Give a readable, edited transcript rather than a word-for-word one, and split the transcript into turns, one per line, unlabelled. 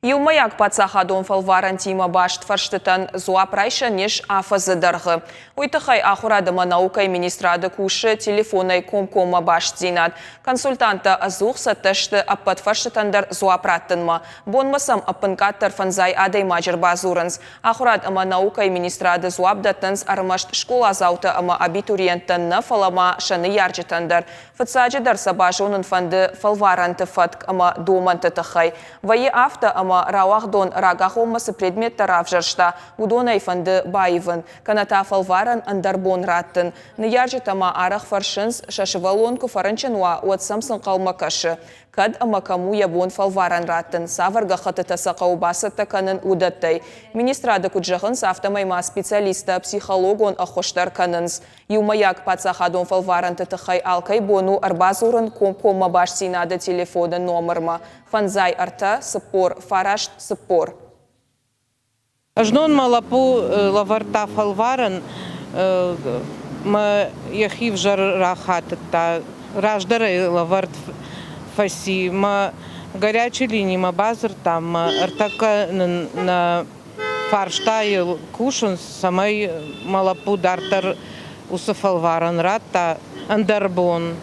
Юлмаяк пацахадон фалваран тима башт фарштытан зуапрайша ниш афазыдарғы. Уйтықай ахурадыма наукай министрады куши телефонай комкома башт зинат. Консультанта азух сатташты аппат фарштытандар зуапраттынма. Бонмасам аппынкаттар фанзай адай мажыр базуранс. Ахурадыма наукай министрады зуапдаттынс армашт школа зауты ама абитуриенттанна фалама шаны ярджитандар. Фатсаджидар сабажонын фанды фалваран тыфатк ама доман тытықай. Вайы авто ама рауахдон рагахомасы предметтар авжаршта удонай фанды баивын. Каната фалваран андарбон раттын. Ныяржит ама арах фаршынс шашывалонку фаранчануа уатсамсын қалмакашы. Кад ама каму ябон фалваран раттын. Саварга хатытаса қаубасыта канын удаттай. Министрады куджағын сафтамайма специалиста психологон ахоштар канынс. Юмаяк пацахадон фалваран тытықай алкай бону арбазурын кома баш синады телефоны номерма. Фанзай арта сыпор, фарашт сыпор.
Ажнон малапу лаварта фалваран ма яхив жар рахатта раждары лаварт фаси ма горячей линии ма базар там артака на фарштай кушан самай малапу дартар усафалваран ратта андарбон